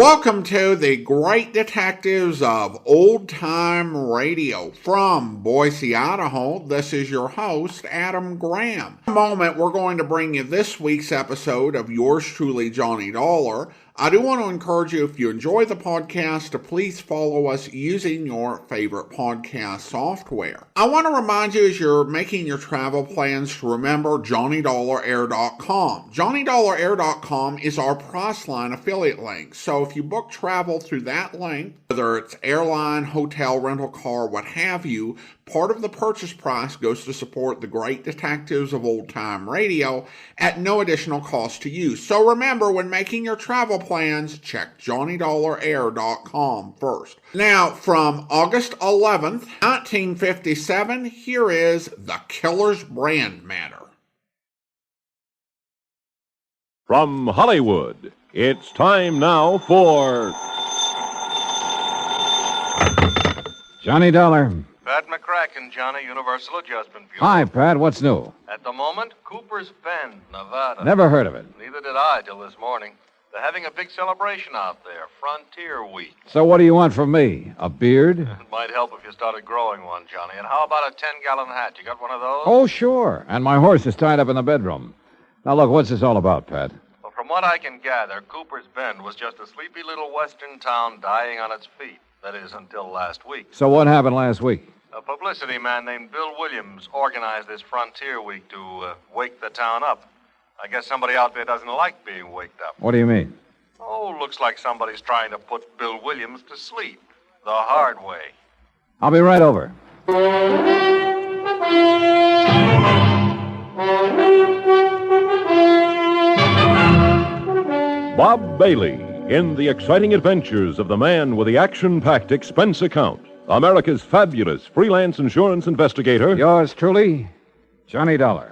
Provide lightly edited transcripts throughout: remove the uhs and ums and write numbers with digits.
Welcome to the Great Detectives of Old Time Radio. From Boise, Idaho, this is your host, Adam Graham. In a moment, we're going to bring you this week's episode of yours truly, Johnny Dollar. I do want to encourage you, if you enjoy the podcast, to please follow us using your favorite podcast software. I want to remind you, as you're making your travel plans, to remember JohnnyDollarAir.com. JohnnyDollarAir.com is our Priceline affiliate link. So if you book travel through that link, whether it's airline, hotel, rental car, what have you, part of the purchase price goes to support the Great Detectives of Old Time Radio at no additional cost to you. So remember, when making your travel plans, check JohnnyDollarAir.com first. Now, from August 11th, 1957, here is The Killer's Brand Matter. From Hollywood, it's time now for Johnny Dollar. Pat McCracken, Johnny, Universal Adjustment Bureau. Hi, Pat. What's new? At the moment, Cooper's Bend, Nevada. Never heard of it. Neither did I till this morning. They're having a big celebration out there, Frontier Week. So what do you want from me? A beard? It might help if you started growing one, Johnny. And how about a 10-gallon hat? You got one of those? Oh, sure. And my horse is tied up in the bedroom. Now, look, what's this all about, Pat? Well, from what I can gather, Cooper's Bend was just a sleepy little western town dying on its feet. That is, until last week. So what happened last week? A publicity man named Bill Williams organized this Frontier Week to wake the town up. I guess somebody out there doesn't like being waked up. What do you mean? Oh, looks like somebody's trying to put Bill Williams to sleep. The hard way. I'll be right over. Bob Bailey in the exciting adventures of the man with the action-packed expense account, America's fabulous freelance insurance investigator. Yours truly, Johnny Dollar.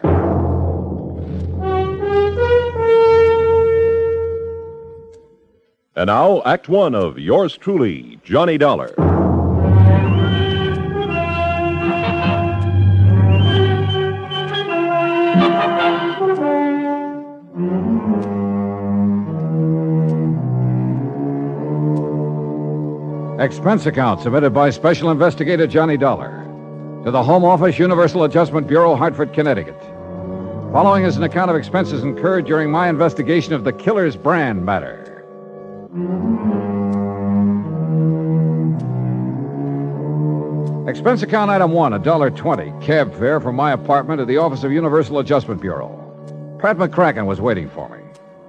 And now, Act One of yours truly, Johnny Dollar. Expense account submitted by Special Investigator Johnny Dollar to the Home Office, Universal Adjustment Bureau, Hartford, Connecticut. Following is an account of expenses incurred during my investigation of the Killer's Brand matter. Expense account item 1, $1.20, cab fare from my apartment to the office of Universal Adjustment Bureau. Pat McCracken was waiting for me.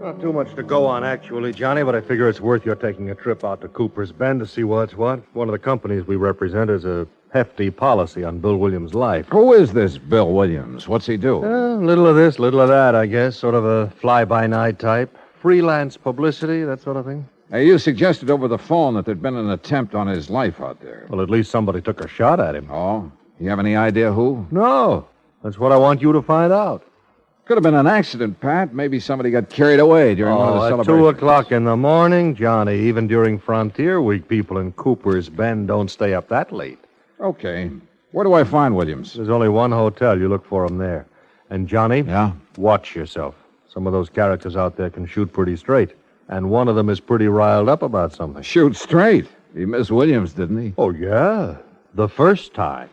Not too much to go on, actually, Johnny, but I figure it's worth your taking a trip out to Cooper's Bend to see what's what. One of the companies we represent has a hefty policy on Bill Williams' life. Who is this Bill Williams? What's he do? Little of this, little of that, I guess. Sort of a fly-by-night type. Freelance publicity, that sort of thing. You suggested over the phone that there'd been an attempt on his life out there. Well, at least somebody took a shot at him. Oh? You have any idea who? No. That's what I want you to find out. Could have been an accident, Pat. Maybe somebody got carried away during one of the at celebrations. 2 o'clock in the morning, Johnny. Even during Frontier Week, people in Cooper's Bend don't stay up that late. Okay. Where do I find Williams? There's only one hotel. You look for him there. And, Johnny, Yeah? watch yourself. Some of those characters out there can shoot pretty straight. And one of them is pretty riled up about something. Shoot straight. He missed Williams, didn't he? Oh, yeah. The first time.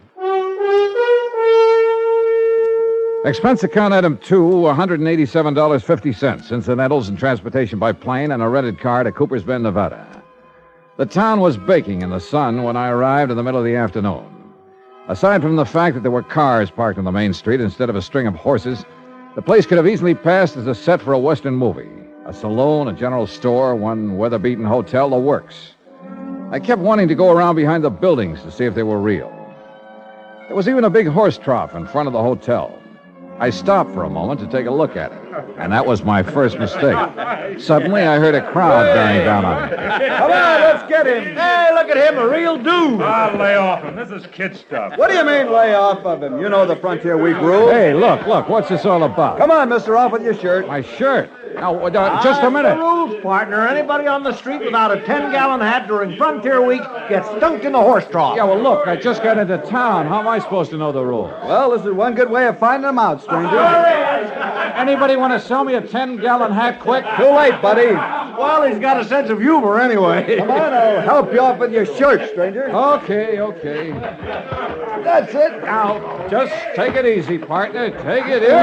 Expense account item 2, $187.50. Incidentals and transportation by plane and a rented car to Cooper's Bend, Nevada. The town was baking in the sun when I arrived in the middle of the afternoon. Aside from the fact that there were cars parked on the main street instead of a string of horses, the place could have easily passed as a set for a Western movie. A saloon, a general store, one weather-beaten hotel, the works. I kept wanting to go around behind the buildings to see if they were real. There was even a big horse trough in front of the hotel. I stopped for a moment to take a look at it, and that was my first mistake. Suddenly, I heard a crowd bearing down on me. Come on, let's get him. Hey, look at him, a real dude. I'll lay off him. This is kid stuff. What do you mean, lay off of him? You know the Frontier Week rule. Hey, look, what's this all about? Come on, mister, off with your shirt. My shirt. Now, just a minute. The rules, partner. Anybody on the street without a 10-gallon hat during Frontier Week gets dunked in the horse trough. Yeah, well, look, I just got into town. How am I supposed to know the rules? Well, this is one good way of finding them out, stranger. Anybody want to sell me a 10-gallon hat quick? Too late, buddy. Well, he's got a sense of humor anyway. Come on, I'll help you off with your shirt, stranger. Okay. That's it. Now, just take it easy, partner. Take it easy.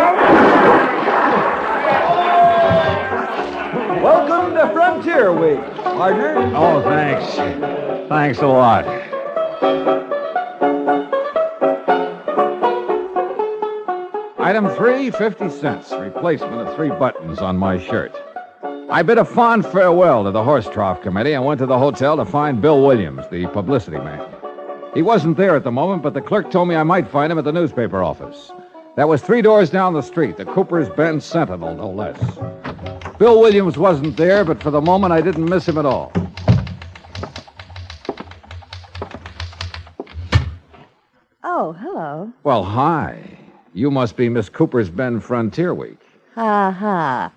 Welcome to Frontier Week, partner. Oh, thanks. Thanks a lot. Item 3, 50 cents. Replacement of 3 buttons on my shirt. I bid a fond farewell to the horse trough committee and went to the hotel to find Bill Williams, the publicity man. He wasn't there at the moment, but the clerk told me I might find him at the newspaper office. That was 3 doors down the street, the Cooper's Bend Sentinel, no less. Bill Williams wasn't there, but for the moment I didn't miss him at all. Oh, hello. Well, hi. You must be Miss Cooper's Bend Frontier Week. Ha ha.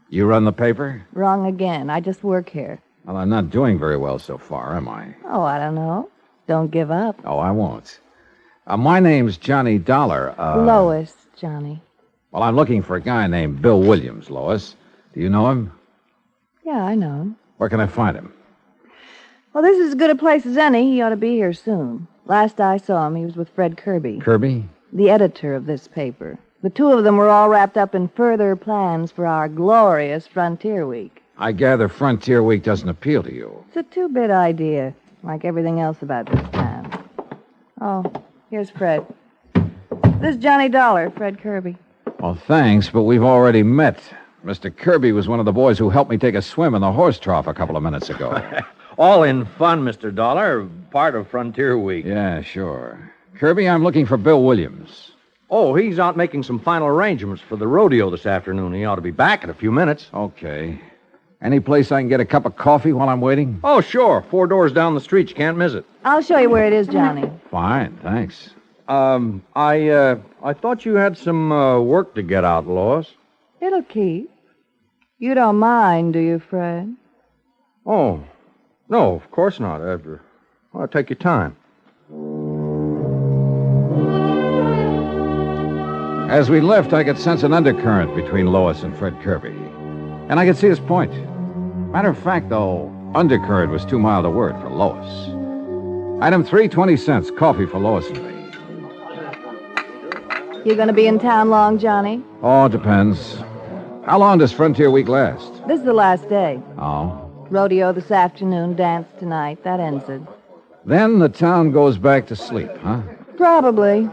You run the paper? Wrong again. I just work here. Well, I'm not doing very well so far, am I? Oh, I don't know. Don't give up. Oh, I won't. My name's Johnny Dollar. Lois, Johnny. Well, I'm looking for a guy named Bill Williams, Lois. Do you know him? Yeah, I know him. Where can I find him? Well, this is as good a place as any. He ought to be here soon. Last I saw him, he was with Fred Kirby. Kirby? The editor of this paper. The two of them were all wrapped up in further plans for our glorious Frontier Week. I gather Frontier Week doesn't appeal to you. It's a two-bit idea, like everything else about this town. Oh, here's Fred. This is Johnny Dollar, Fred Kirby. Well, thanks, but we've already met. Mr. Kirby was one of the boys who helped me take a swim in the horse trough a couple of minutes ago. All in fun, Mr. Dollar. Part of Frontier Week. Yeah, sure. Kirby, I'm looking for Bill Williams. Oh, he's out making some final arrangements for the rodeo this afternoon. He ought to be back in a few minutes. Okay. Any place I can get a cup of coffee while I'm waiting? Oh, sure. 4 doors down the street. You can't miss it. I'll show you where it is, Johnny. Fine, thanks. I thought you had some work to get out, Lois. It'll keep. You don't mind, do you, Fred? Oh, no, of course not. Well, take your time. As we left, I could sense an undercurrent between Lois and Fred Kirby. And I could see his point. Matter of fact, though, undercurrent was too mild a word for Lois. Item 3, 20 cents. Coffee for Lois and me. You gonna be in town long, Johnny? Oh, it depends. How long does Frontier Week last? This is the last day. Oh. Rodeo this afternoon, dance tonight. That ends it. Then the town goes back to sleep, huh? Probably.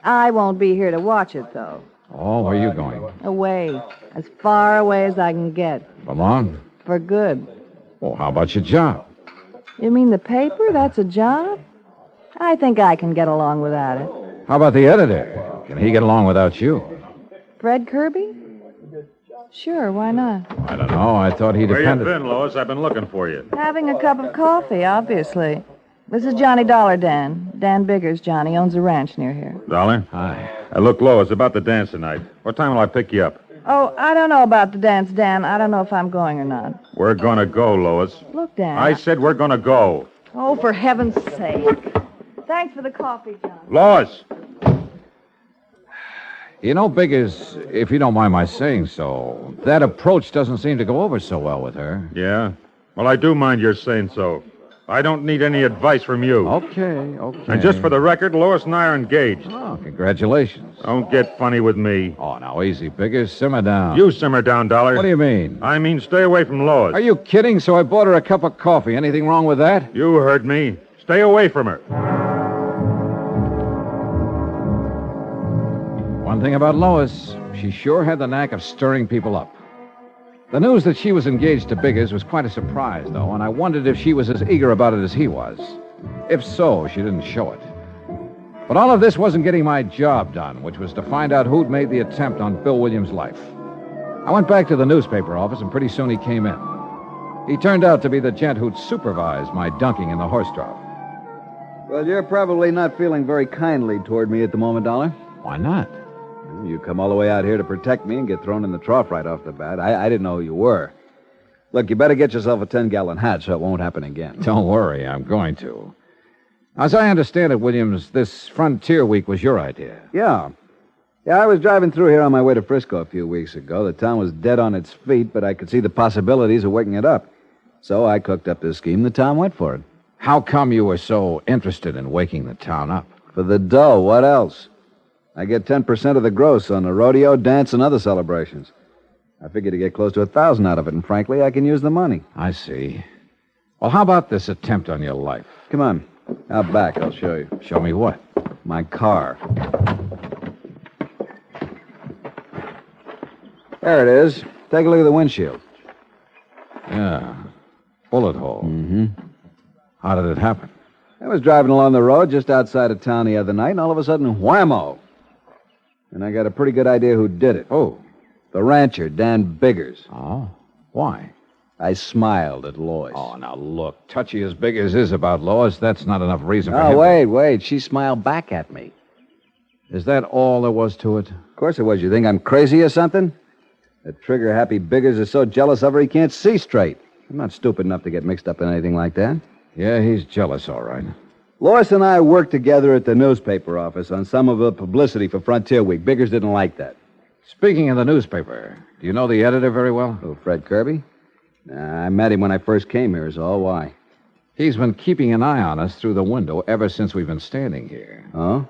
I won't be here to watch it, though. Oh, where are you going? Away. As far away as I can get. For long? For good. Well, how about your job? You mean the paper? That's a job? I think I can get along without it. How about the editor? Can he get along without you? Fred Kirby? Sure, why not? I don't know. I thought he depended... Where you been, Lois? I've been looking for you. Having a cup of coffee, obviously. This is Johnny Dollar, Dan. Dan Biggers, Johnny, owns a ranch near here. Dollar? Hi. Look, Lois, about the dance tonight. What time will I pick you up? Oh, I don't know about the dance, Dan. I don't know if I'm going or not. We're gonna go, Lois. Look, Dan. I said we're gonna go. Oh, for heaven's sake. Thanks for the coffee, John. Lois! You know, Biggers, if you don't mind my saying so, that approach doesn't seem to go over so well with her. Yeah? Well, I do mind your saying so. I don't need any advice from you. Okay. And just for the record, Lois and I are engaged. Oh, congratulations. Don't get funny with me. Oh, now, easy, Biggers. Simmer down. You simmer down, Dollar. What do you mean? I mean, stay away from Lois. Are you kidding? So I bought her a cup of coffee. Anything wrong with that? You heard me. Stay away from her. One thing about Lois, she sure had the knack of stirring people up. The news that she was engaged to Biggers was quite a surprise, though, and I wondered if she was as eager about it as he was. If so, she didn't show it. But all of this wasn't getting my job done, which was to find out who'd made the attempt on Bill Williams' life. I went back to the newspaper office, and pretty soon he came in. He turned out to be the gent who'd supervised my dunking in the horse trough. Well, you're probably not feeling very kindly toward me at the moment, Dollar. Why not? You come all the way out here to protect me and get thrown in the trough right off the bat. I didn't know who you were. Look, you better get yourself a 10-gallon hat so it won't happen again. Don't worry, I'm going to. As I understand it, Williams, this Frontier Week was your idea. Yeah. Yeah, I was driving through here on my way to Frisco a few weeks ago. The town was dead on its feet, but I could see the possibilities of waking it up. So I cooked up this scheme. The town went for it. How come you were so interested in waking the town up? For the dough, what else? I get 10% of the gross on the rodeo, dance, and other celebrations. I figured to get close to 1,000 out of it, and frankly, I can use the money. I see. Well, how about this attempt on your life? Come on. Out back, I'll show you. Show me what? My car. There it is. Take a look at the windshield. Yeah. Bullet hole. Mm-hmm. How did it happen? I was driving along the road just outside of town the other night, and all of a sudden, whammo! And I got a pretty good idea who did it. Oh. The rancher, Dan Biggers. Oh? Why? I smiled at Lois. Oh, now look. Touchy as big as is about Lois, that's not enough reason for him. Oh, wait. She smiled back at me. Is that all there was to it? Of course it was. You think I'm crazy or something? That trigger-happy Biggers is so jealous of her he can't see straight. I'm not stupid enough to get mixed up in anything like that. Yeah, he's jealous, all right. Lois and I worked together at the newspaper office on some of the publicity for Frontier Week. Biggers didn't like that. Speaking of the newspaper, do you know the editor very well? Oh, Fred Kirby? I met him when I first came here, is all. Why? He's been keeping an eye on us through the window ever since we've been standing here. Oh?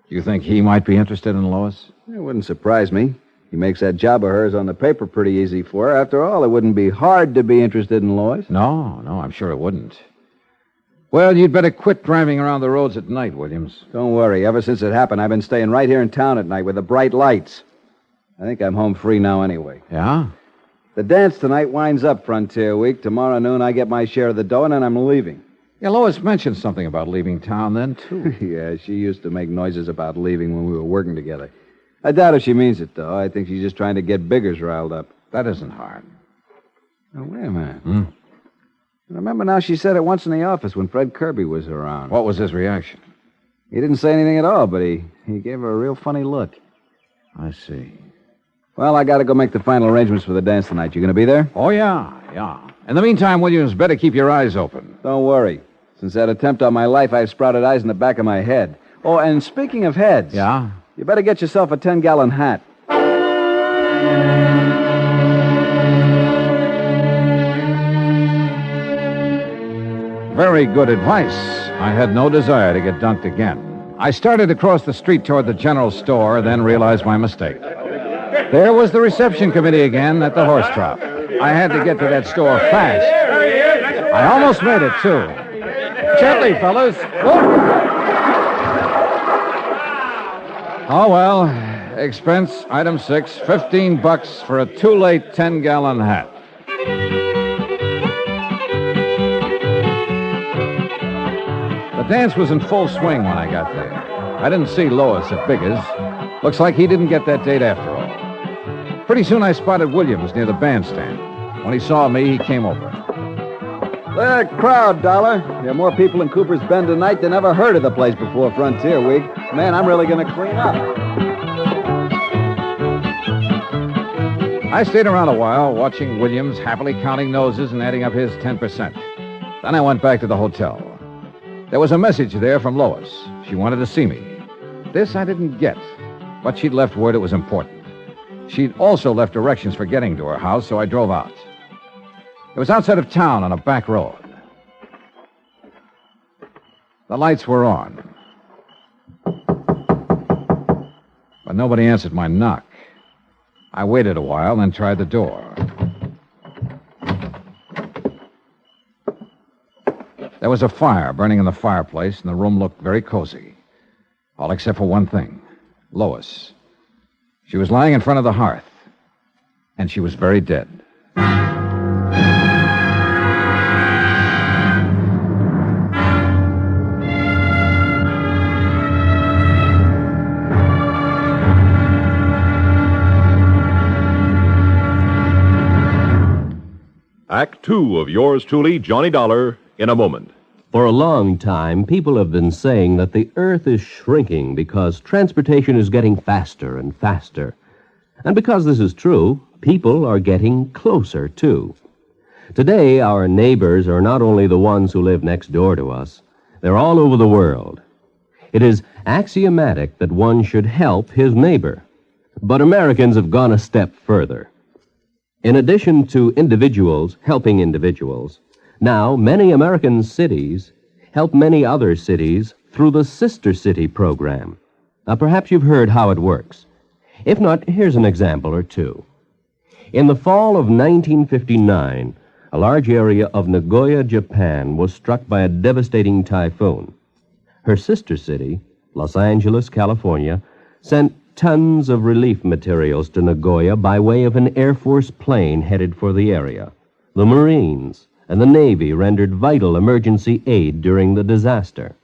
You think he might be interested in Lois? It wouldn't surprise me. He makes that job of hers on the paper pretty easy for her. After all, it wouldn't be hard to be interested in Lois. No, I'm sure it wouldn't. Well, you'd better quit driving around the roads at night, Williams. Don't worry. Ever since it happened, I've been staying right here in town at night with the bright lights. I think I'm home free now anyway. Yeah? The dance tonight winds up Frontier Week. Tomorrow noon, I get my share of the dough, and then I'm leaving. Yeah, Lois mentioned something about leaving town then, too. Yeah, she used to make noises about leaving when we were working together. I doubt if she means it, though. I think she's just trying to get Biggers riled up. That isn't hard. Now, wait a minute. Remember now, she said it once in the office when Fred Kirby was around. What was his reaction? He didn't say anything at all, but he gave her a real funny look. I see. Well, I got to go make the final arrangements for the dance tonight. You going to be there? Oh, yeah. In the meantime, Williams, better keep your eyes open. Don't worry. Since that attempt on my life, I've sprouted eyes in the back of my head. Oh, and speaking of heads... Yeah? You better get yourself a 10-gallon hat. Very good advice. I had no desire to get dunked again. I started across the street toward the general store, then realized my mistake. There was the reception committee again at the horse trough. I had to get to that store fast. I almost made it, too. Gently, fellas. Whoa. Oh, well, expense, item 6, $15 for a too-late 10-gallon hat. The dance was in full swing when I got there. I didn't see Lois at Biggers. Looks like he didn't get that date after all. Pretty soon I spotted Williams near the bandstand. When he saw me, he came over. Look at that crowd, Dollar. There are more people in Cooper's Bend tonight than ever heard of the place before Frontier Week. Man, I'm really going to clean up. I stayed around a while, watching Williams happily counting noses and adding up his 10%. Then I went back to the hotel. There was a message there from Lois. She wanted to see me. This I didn't get, but she'd left word it was important. She'd also left directions for getting to her house, so I drove out. It was outside of town on a back road. The lights were on. But nobody answered my knock. I waited a while, then tried the door. There was a fire burning in the fireplace, and the room looked very cozy. All except for one thing. Lois. She was lying in front of the hearth, and she was very dead. Act 2 of yours truly, Johnny Dollar, in a moment. For a long time, people have been saying that the Earth is shrinking because transportation is getting faster and faster. And because this is true, people are getting closer, too. Today, our neighbors are not only the ones who live next door to us, they're all over the world. It is axiomatic that one should help his neighbor. But Americans have gone a step further. In addition to individuals helping individuals, now many American cities help many other cities through the Sister City program. Now, perhaps you've heard how it works. If not, here's an example or two. In the fall of 1959, a large area of Nagoya, Japan, was struck by a devastating typhoon. Her sister city, Los Angeles, California, sent tons of relief materials to Nagoya by way of an Air Force plane headed for the area. The Marines and the Navy rendered vital emergency aid during the disaster.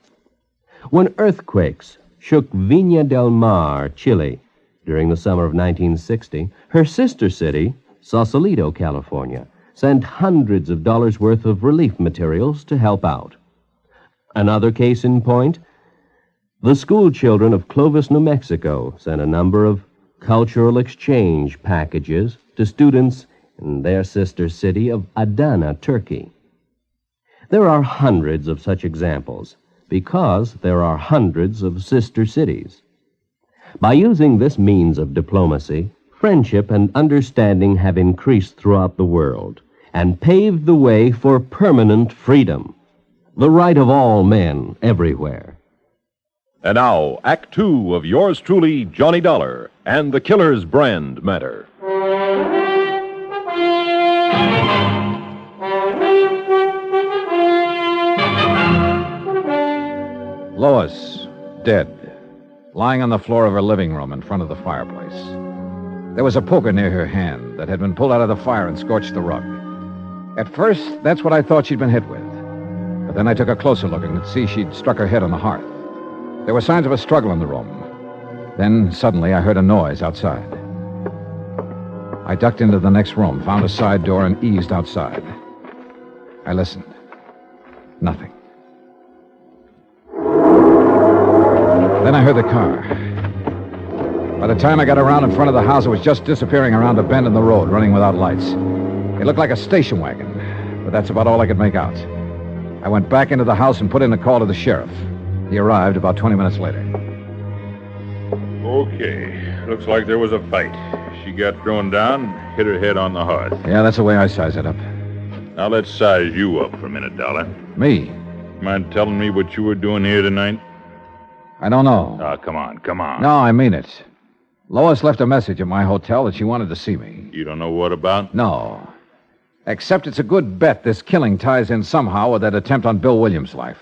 When earthquakes shook Viña del Mar, Chile, during the summer of 1960, her sister city, Sausalito, California, sent hundreds of dollars worth of relief materials to help out. Another case in point, the school children of Clovis, New Mexico, sent a number of cultural exchange packages to students in their sister city of Adana, Turkey. There are hundreds of such examples because there are hundreds of sister cities. By using this means of diplomacy, friendship and understanding have increased throughout the world and paved the way for permanent freedom, the right of all men everywhere. And now, Act Two of yours truly, Johnny Dollar, and the Killer's Brand Matter. Lois, dead, lying on the floor of her living room in front of the fireplace. There was a poker near her hand that had been pulled out of the fire and scorched the rug. At first, that's what I thought she'd been hit with. But then I took a closer look and could see she'd struck her head on the hearth. There were signs of a struggle in the room. Then, suddenly, I heard a noise outside. I ducked into the next room, found a side door, and eased outside. I listened. Nothing. Then I heard the car. By the time I got around in front of the house, it was just disappearing around a bend in the road, running without lights. It looked like a station wagon, but that's about all I could make out. I went back into the house and put in a call to the sheriff. He arrived about 20 minutes later. Okay. Looks like there was a fight. She got thrown down, hit her head on the hearth. Yeah, that's the way I size it up. Now let's size you up for a minute, Dollar. Me? Mind telling me what you were doing here tonight? I don't know. Oh, come on. No, I mean it. Lois left a message at my hotel that she wanted to see me. You don't know what about? No. Except it's a good bet this killing ties in somehow with that attempt on Bill Williams' life.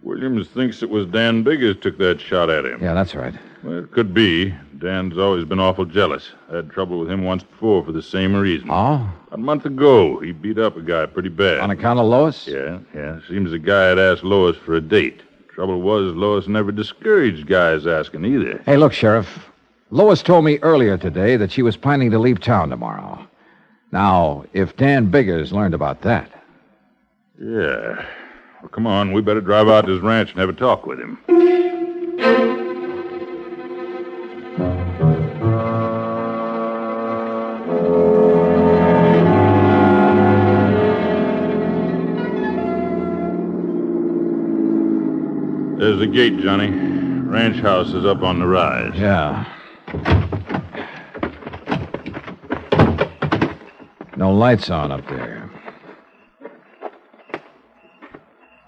Williams thinks it was Dan Biggers took that shot at him. Yeah, that's right. Well, it could be. Dan's always been awful jealous. I had trouble with him once before for the same reason. Oh? A month ago, he beat up a guy pretty bad. On account of Lois? Yeah. Seems the guy had asked Lois for a date. Trouble was, Lois never discouraged guys asking either. Hey, look, Sheriff. Lois told me earlier today that she was planning to leave town tomorrow. Now, if Dan Biggers learned about that... Yeah. Well, come on, we better drive out to his ranch and have a talk with him. There's the gate, Johnny. Ranch house is up on the rise. Yeah. No lights on up there.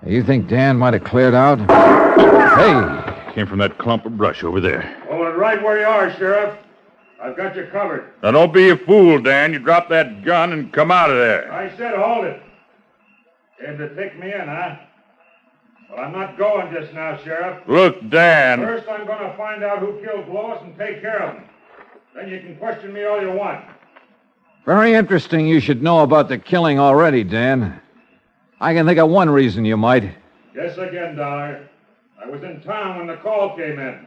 You think Dan might have cleared out? Hey! Came from that clump of brush over there. Hold it right where you are, Sheriff. I've got you covered. Now, don't be a fool, Dan. You drop that gun and come out of there. I said hold it. Came to take me in, huh? Well, I'm not going just now, Sheriff. Look, Dan. First, I'm going to find out who killed Lois and take care of him. Then you can question me all you want. Very interesting you should know about the killing already, Dan. I can think of one reason you might. Guess again, Dollar. I was in town when the call came in.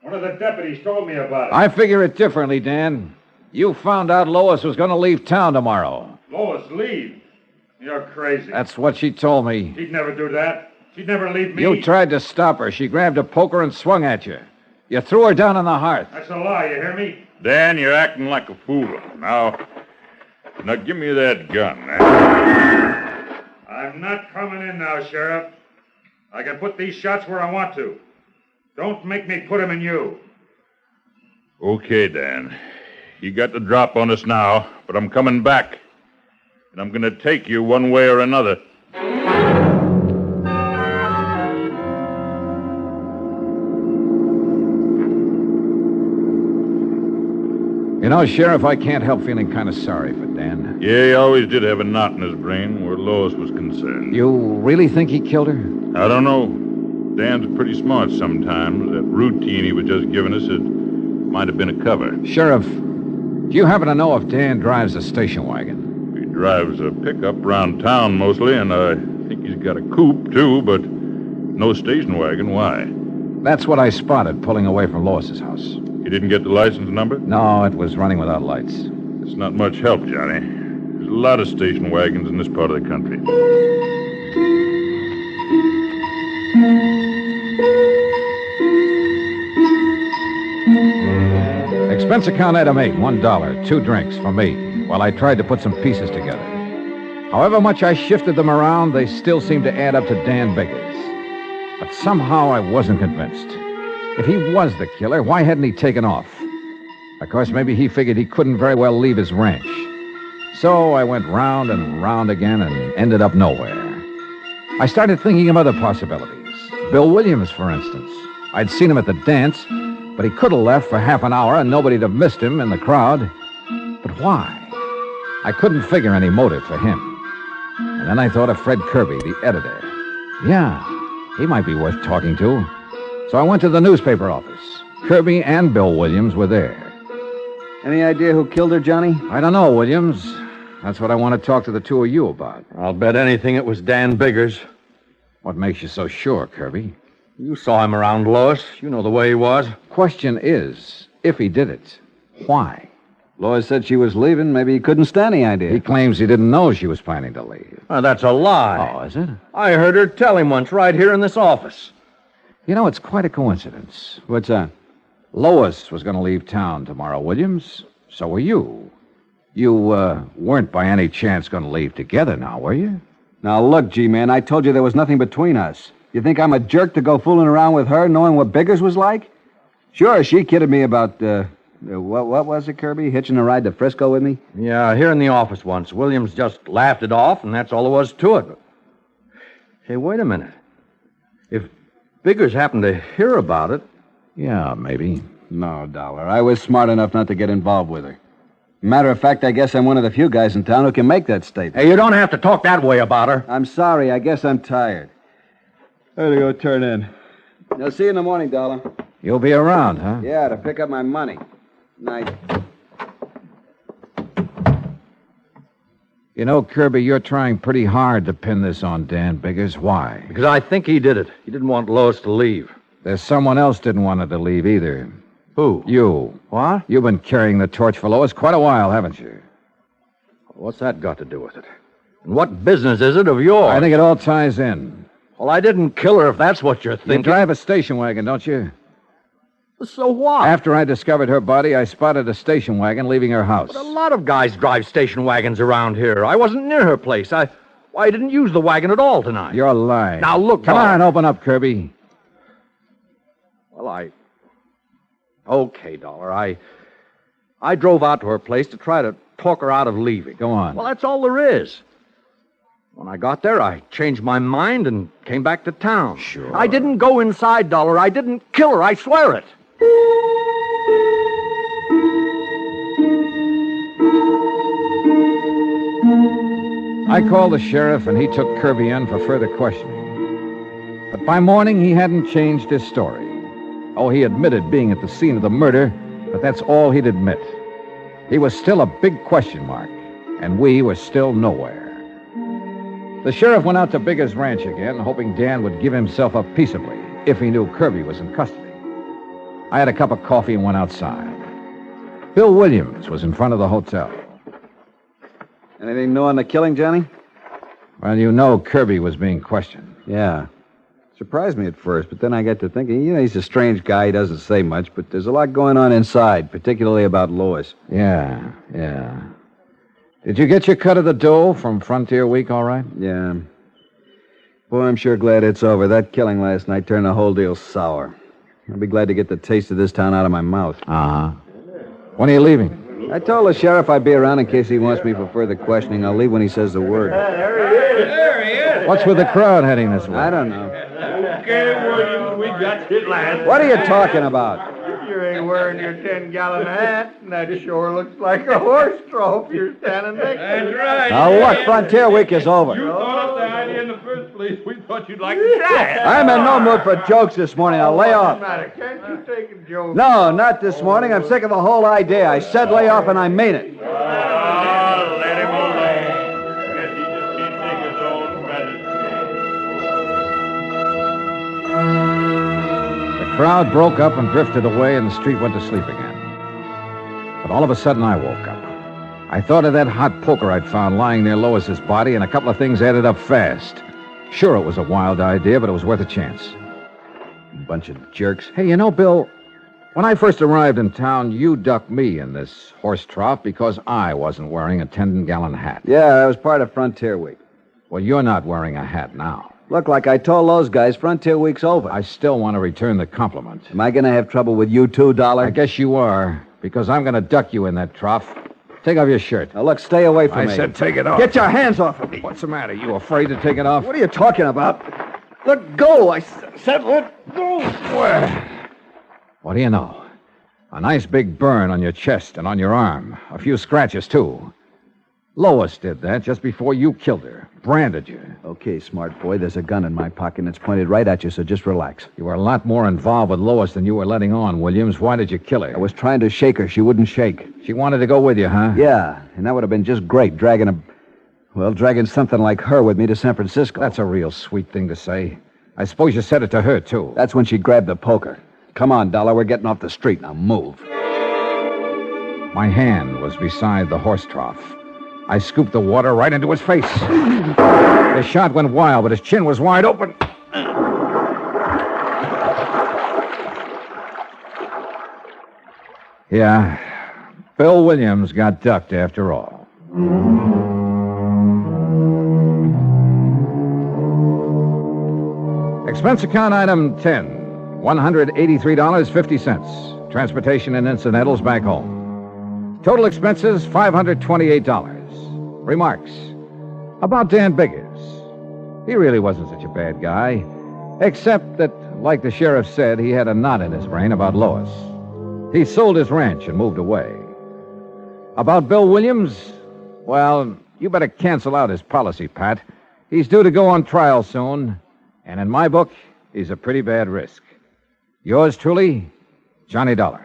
One of the deputies told me about it. I figure it differently, Dan. You found out Lois was going to leave town tomorrow. Lois, leave? You're crazy. That's what she told me. She'd never do that. She'd never leave me. You tried to stop her. She grabbed a poker and swung at you. You threw her down on the hearth. That's a lie, you hear me? Dan, you're acting like a fool. Now give me that gun, man. I'm not coming in now, Sheriff. I can put these shots where I want to. Don't make me put him in you. Okay, Dan. You got the drop on us now, but I'm coming back. And I'm going to take you one way or another. You know, Sheriff, I can't help feeling kind of sorry for Dan. Yeah, he always did have a knot in his brain where Lois was concerned. You really think he killed her? I don't know. Dan's pretty smart sometimes. That routine he was just giving us, it might have been a cover. Sheriff, do you happen to know if Dan drives a station wagon? He drives a pickup around town mostly, and I think he's got a coupe, too, but no station wagon. Why? That's what I spotted pulling away from Lois's house. You didn't get the license number? No, it was running without lights. It's not much help, Johnny. There's a lot of station wagons in this part of the country. Expense account item 8, $1, 2 drinks for me, while I tried to put some pieces together. However much I shifted them around, they still seemed to add up to Dan Biggers. But somehow I wasn't convinced. If he was the killer, why hadn't he taken off? Of course, maybe he figured he couldn't very well leave his ranch. So I went round and round again and ended up nowhere. I started thinking of other possibilities. Bill Williams, for instance. I'd seen him at the dance, but he could have left for half an hour and nobody'd have missed him in the crowd. But why? I couldn't figure any motive for him. And then I thought of Fred Kirby, the editor. Yeah, he might be worth talking to. So I went to the newspaper office. Kirby and Bill Williams were there. Any idea who killed her, Johnny? I don't know, Williams. That's what I want to talk to the two of you about. I'll bet anything it was Dan Biggers. What makes you so sure, Kirby? You saw him around Lois. You know the way he was. Question is, if he did it, why? Lois said she was leaving. Maybe he couldn't stand the idea. He claims he didn't know she was planning to leave. That's a lie. Oh, is it? I heard her tell him once right here in this office. You know, it's quite a coincidence. What's that? Lois was going to leave town tomorrow, Williams. So were you. You, weren't by any chance going to leave together now, were you? Now, look, G-Man, I told you there was nothing between us. You think I'm a jerk to go fooling around with her, knowing what Biggers was like? Sure, she kidded me about, what was it, Kirby? Hitching a ride to Frisco with me? Yeah, here in the office once. Williams just laughed it off, and that's all there was to it. Hey, wait a minute. If Biggers happened to hear about it... Yeah, maybe. No, Dollar. I was smart enough not to get involved with her. Matter of fact, I guess I'm one of the few guys in town who can make that statement. Hey, you don't have to talk that way about her. I'm sorry. I guess I'm tired. I gotta go turn in. I'll see you in the morning, Dollar. You'll be around, huh? Yeah, to pick up my money. Night. You know, Kirby, you're trying pretty hard to pin this on Dan Biggers. Why? Because I think he did it. He didn't want Lois to leave. There's someone else didn't want her to leave either. Who? You. What? You've been carrying the torch for Lois quite a while, haven't you? What's that got to do with it? And what business is it of yours? I think it all ties in. Well, I didn't kill her if that's what you're thinking. You drive a station wagon, don't you? So what? After I discovered her body, I spotted a station wagon leaving her house. But a lot of guys drive station wagons around here. I wasn't near her place. I didn't use the wagon at all tonight. You're lying. Now, look, Come Dollar. on, open up, Kirby. Well, Okay, Dollar. I drove out to her place to try to talk her out of leaving. Go on. Well, that's all there is. When I got there, I changed my mind and came back to town. Sure. I didn't go inside, Dollar. I didn't kill her. I swear it. I called the sheriff, and he took Kirby in for further questioning. But by morning, he hadn't changed his story. Oh, he admitted being at the scene of the murder, but that's all he'd admit. He was still a big question mark, and we were still nowhere. The sheriff went out to Biggers' ranch again, hoping Dan would give himself up peaceably if he knew Kirby was in custody. I had a cup of coffee and went outside. Bill Williams was in front of the hotel. Anything new on the killing, Johnny? Well, you know Kirby was being questioned. Yeah. Surprised me at first, but then I got to thinking, he's a strange guy. He doesn't say much, but there's a lot going on inside, particularly about Lois. Yeah. Did you get your cut of the dough from Frontier Week all right? Yeah. Boy, I'm sure glad it's over. That killing last night turned the whole deal sour. I'll be glad to get the taste of this town out of my mouth. Uh-huh. When are you leaving? I told the sheriff I'd be around in case he wants me for further questioning. I'll leave when he says the word. There he is. What's with the crowd heading this way? I don't know. Okay, Williams, we got you at last. What are you talking about? You ain't wearing your 10-gallon hat, and that sure looks like a horse trough you're standing next to. That's right. Now, look, Frontier Week is over. You thought up the idea in the first place. We thought you'd like to try it. I'm in no mood for jokes this morning. I'll lay off. Can't you take a joke? No, not this morning. I'm sick of the whole idea. I said lay off, and I mean it. Oh, let him alone. Guess he just can't take his own medicine. The crowd broke up and drifted away, and the street went to sleep again. But all of a sudden, I woke up. I thought of that hot poker I'd found lying near Lois's body, and a couple of things added up fast. Sure, it was a wild idea, but it was worth a chance. Bunch of jerks. Hey, you know, Bill, when I first arrived in town, you ducked me in this horse trough because I wasn't wearing a 10-gallon hat. Yeah, that was part of Frontier Week. Well, you're not wearing a hat now. Look, like I told those guys, Frontier Week's over. I still want to return the compliment. Am I going to have trouble with you too, Dollar? I guess you are, because I'm going to duck you in that trough. Take off your shirt. Now, look, stay away from me. I said take it off. Get your hands off of me. What's the matter? You afraid to take it off? What are you talking about? Let go. I said let go. Well, what do you know? A nice big burn on your chest and on your arm. A few scratches, too. Lois did that just before you killed her. Branded you. Okay, smart boy. There's a gun in my pocket and it's pointed right at you, so just relax. You were a lot more involved with Lois than you were letting on, Williams. Why did you kill her? I was trying to shake her. She wouldn't shake. She wanted to go with you, huh? Yeah, and that would have been just great, dragging something like her with me to San Francisco. That's a real sweet thing to say. I suppose you said it to her, too. That's when she grabbed the poker. Come on, Dollar. We're getting off the street. Now move. My hand was beside the horse trough. I scooped the water right into his face. The shot went wild, but his chin was wide open. Yeah, Bill Williams got ducked after all. Expense account item 10, $183.50. Transportation and incidentals back home. Total expenses, $528. Remarks. About Dan Biggers. He really wasn't such a bad guy, except that, like the sheriff said, he had a knot in his brain about Lois. He sold his ranch and moved away. About Bill Williams, well, you better cancel out his policy, Pat. He's due to go on trial soon, and in my book, he's a pretty bad risk. Yours truly, Johnny Dollar.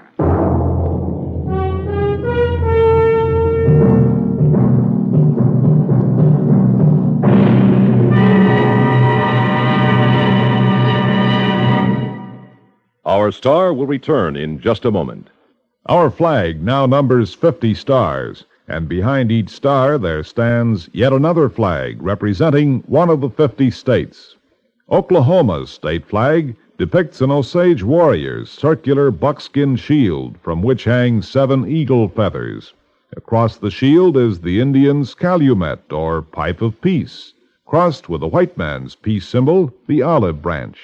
Our star will return in just a moment. Our flag now numbers 50 stars, and behind each star there stands yet another flag representing one of the 50 states. Oklahoma's state flag depicts an Osage warrior's circular buckskin shield from which hang 7 eagle feathers. Across the shield is the Indian's calumet, or pipe of peace, crossed with the white man's peace symbol, the olive branch.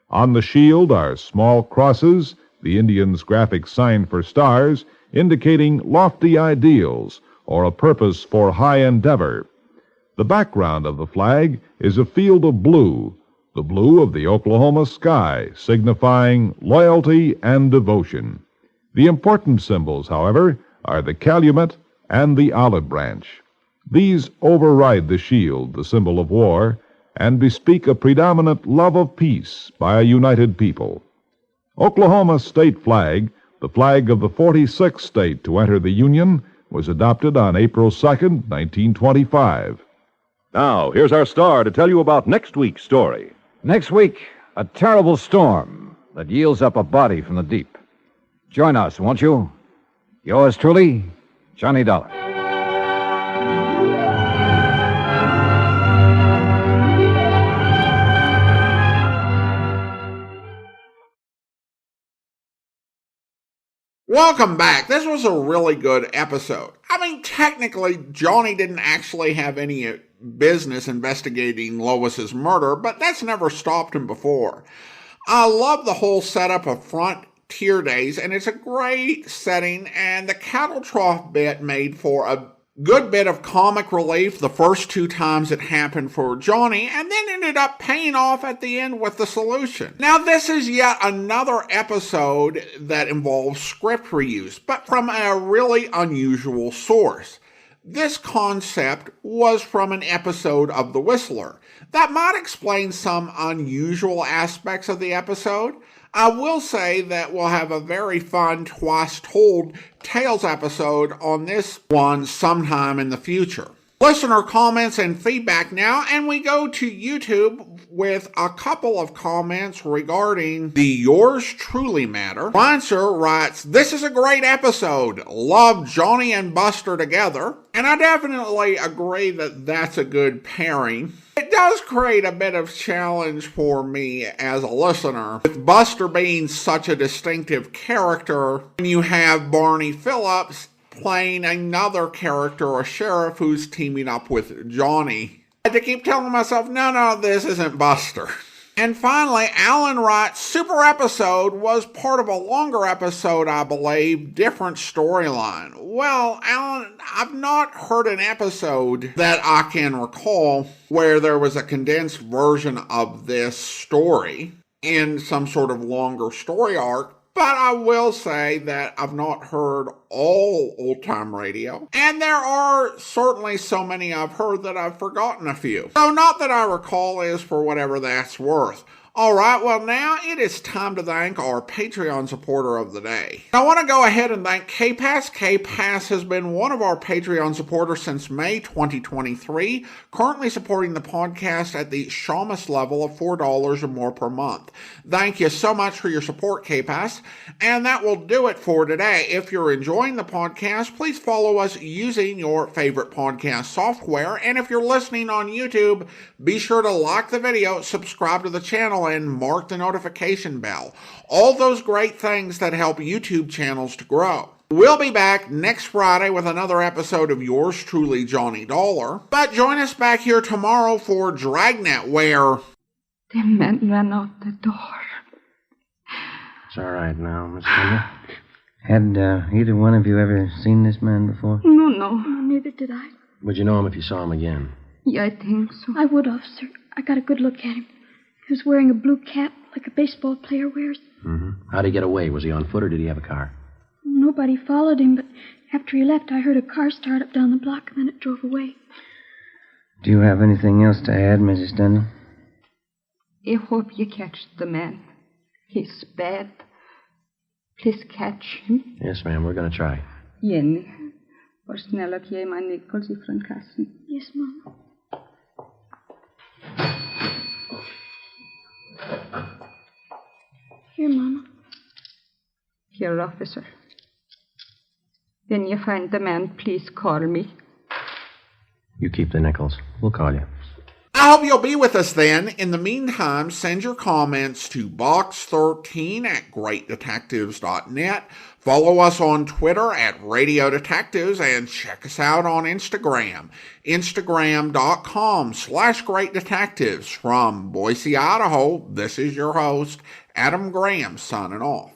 On the shield are small crosses, the Indian's graphic sign for stars, indicating lofty ideals or a purpose for high endeavor. The background of the flag is a field of blue, the blue of the Oklahoma sky, signifying loyalty and devotion. The important symbols, however, are the calumet and the olive branch. These override the shield, the symbol of war, and bespeak a predominant love of peace by a united people. Oklahoma's state flag, the flag of the 46th state to enter the Union, was adopted on April 2nd, 1925. Now, here's our star to tell you about next week's story. Next week, a terrible storm that yields up a body from the deep. Join us, won't you? Yours truly, Johnny Dollar. Welcome back. This was a really good episode. I mean, technically, Johnny didn't actually have any business investigating Lois's murder, but that's never stopped him before. I love the whole setup of Frontier Days, and it's a great setting, and the cattle trough bit made for a good bit of comic relief the first 2 times it happened for Johnny, and then ended up paying off at the end with the solution. Now, this is yet another episode that involves script reuse, but from a really unusual source. This concept was from an episode of The Whistler. That might explain some unusual aspects of the episode. I will say that we'll have a very fun Twice Told Tales episode on this one sometime in the future. Listener comments and feedback now, and we go to YouTube with a couple of comments regarding the Yours Truly matter. Lancer writes, "This is a great episode. Love Johnny and Buster together." And I definitely agree that that's a good pairing. It does create a bit of challenge for me as a listener, with Buster being such a distinctive character, when you have Barney Phillips playing another character, a sheriff who's teaming up with Johnny. I had to keep telling myself, no, this isn't Buster. And finally, Alan writes, "Super episode, was part of a longer episode, I believe, different storyline." Well, Alan, I've not heard an episode that I can recall where there was a condensed version of this story in some sort of longer story arc. But I will say that I've not heard all old-time radio, and there are certainly so many I've heard that I've forgotten a few. So not that I recall is for whatever that's worth. All right, well, now it is time to thank our Patreon supporter of the day. I want to go ahead and thank K-Pass. K-Pass has been one of our Patreon supporters since May 2023, currently supporting the podcast at the Shamus level of $4 or more per month. Thank you so much for your support, K-Pass. And that will do it for today. If you're enjoying the podcast, please follow us using your favorite podcast software. And if you're listening on YouTube, be sure to like the video, subscribe to the channel, and mark the notification bell. All those great things that help YouTube channels to grow. We'll be back next Friday with another episode of Yours Truly, Johnny Dollar. But join us back here tomorrow for Dragnet, where the men ran out the door. It's all right now, Miss Linda. Had either one of you ever seen this man before? No, neither did I. Would you know him if you saw him again? Yeah, I think so. I would, officer. I got a good look at him. He was wearing a blue cap, like a baseball player wears. Mm-hmm. How'd he get away? Was he on foot or did he have a car? Nobody followed him, but after he left, I heard a car start up down the block, and then it drove away. Do you have anything else to add, Mrs. Stendhal? I hope you catch the man. He's bad. Please catch him. Yes, ma'am, we're going to try. Jenny, var snäll och ge mig Nichols ifrån kassen. Yes, Mom. Here, Mama. Here, officer. When you find the man, please call me. You keep the nickels. We'll call you. I hope you'll be with us then. In the meantime, send your comments to box13@greatdetectives.net. Follow us on Twitter at Radio Detectives and check us out on Instagram. Instagram.com/greatdetectives. From Boise, Idaho, this is your host, Adam Graham, signing off.